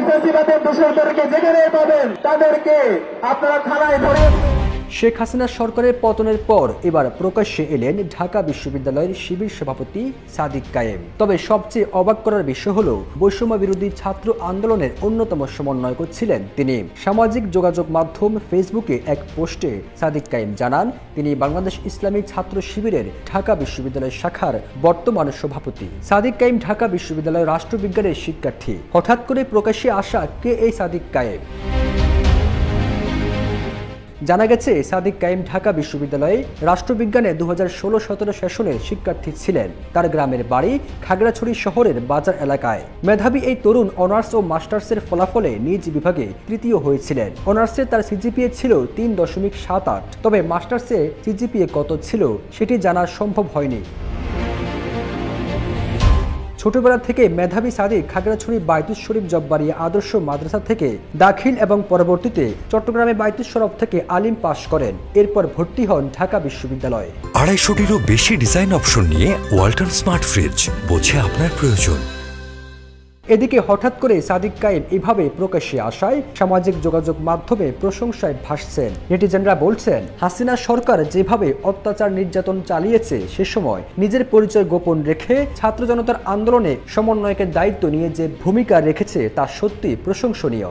ফ্যাসিবাদের দোষরদেরকে যেখানে পাবেন তাদেরকে আপনারা থানায় ধরে। শেখ হাসিনা সরকারের পতনের পর এবার প্রকাশ্যে এলেন ঢাকা বিশ্ববিদ্যালয়ের শিবির সভাপতি সাদিক কায়েম। তবে সবচেয়ে অবাক করার বিষয় হল বৈষম্য বিরোধী ছাত্র আন্দোলনের অন্যতম সমন্বয়ক ছিলেন তিনি। সামাজিক যোগাযোগ মাধ্যম ফেসবুকে এক পোস্টে সাদিক কায়েম জানান তিনি বাংলাদেশ ইসলামী ছাত্র শিবিরের ঢাকা বিশ্ববিদ্যালয় শাখার বর্তমান সভাপতি। সাদিক কায়েম ঢাকা বিশ্ববিদ্যালয়ের রাষ্ট্রবিজ্ঞানের শিক্ষার্থী। হঠাৎ করে প্রকাশ্যে আসা কে এই সাদিক কায়েম? জানা গেছে সাদিক কায়েম ঢাকা বিশ্ববিদ্যালয়ে রাষ্ট্রবিজ্ঞানে 2016-17 সেশনের শিক্ষার্থী ছিলেন। তার গ্রামের বাড়ি খাগড়াছড়ি শহরের বাজার এলাকায়। মেধাবী এই তরুণ অনার্স ও মাস্টার্সের ফলাফলে নিজ বিভাগে তৃতীয় হয়েছিলেন। অনার্সে তার সিজিপিএ ছিল 3.78, তবে মাস্টার্সে সিজিপিএ কত ছিল সেটি জানা সম্ভব হয়নি। ছোটবেলা থেকে মেধাবী সাদিক খাগড়াছড়ি বাইতুস শরীফ জব্বারিয়া আদর্শ মাদ্রাসা থেকে দাখিল এবং পরবর্তীতে চট্টগ্রামে বাইতুস শরফ থেকে আলিম পাশ করেন। এরপর ভর্তি হন ঢাকা বিশ্ববিদ্যালয়ে। 250-টিরও বেশি ডিজাইন অপশন নিয়ে ওয়ালটন স্মার্ট ফ্রিজ, বোঝে আপনার প্রয়োজন। এদিকে হঠাৎ করে সাদিক কায়েম এভাবে প্রকাশ্যে আসায় সামাজিক যোগাযোগ মাধ্যমে প্রশংসায় ভাসছেন। নেটিজেনরা বলছেন, হাসিনা সরকার যেভাবে অত্যাচার নির্যাতন চালিয়েছে সে সময় নিজের পরিচয় গোপন রেখে ছাত্র জনতার আন্দোলনে সমন্বয়কের দায়িত্ব নিয়ে যে ভূমিকা রেখেছে তা সত্যি প্রশংসনীয়।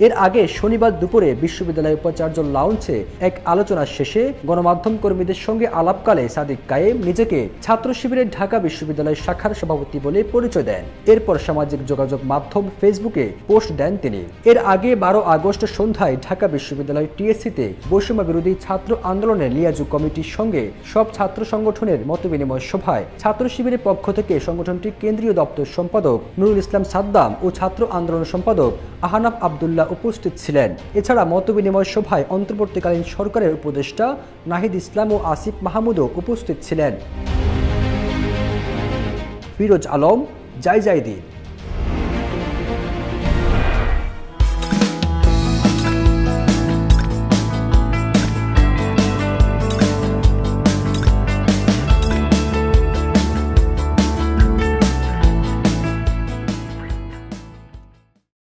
এর আগে শনিবার দুপুরে বিশ্ববিদ্যালয় উপাচার্য লাউঞ্জে এক আলোচনা শেষে গণমাধ্যম কর্মীদের সঙ্গে আলাপকালে সাদিক কায়েম নিজেকে ছাত্র শিবিরের ঢাকা বিশ্ববিদ্যালয় শাখার সভাপতি বলে পরিচয় দেন। এরপর সামাজিক যোগাযোগ মাধ্যম ফেসবুকে পোস্ট দেন তিনি। এর আগে 12 আগস্ট সন্ধ্যায় ঢাকা বিশ্ববিদ্যালয় টিএসসিতে বৈষম্য বিরোধী ছাত্র আন্দোলনের লিয়াজু কমিটির সঙ্গে সব ছাত্র সংগঠনের মতবিনিময় সভায় ছাত্র শিবিরের পক্ষ থেকে সংগঠনটির কেন্দ্রীয় দপ্তর সম্পাদক নুরুল ইসলাম সাদ্দাম ও ছাত্র আন্দোলন সম্পাদক আহনাফ আবদুল্লাহ উপস্থিত ছিলেন। এছাড়া মতবিনিময় সভায় অন্তর্বর্তীকালীন সরকারের উপদেষ্টা নাহিদ ইসলাম ও আসিফ মাহমুদও উপস্থিত ছিলেন। ফিরোজ আলম, জয় জয় দিন।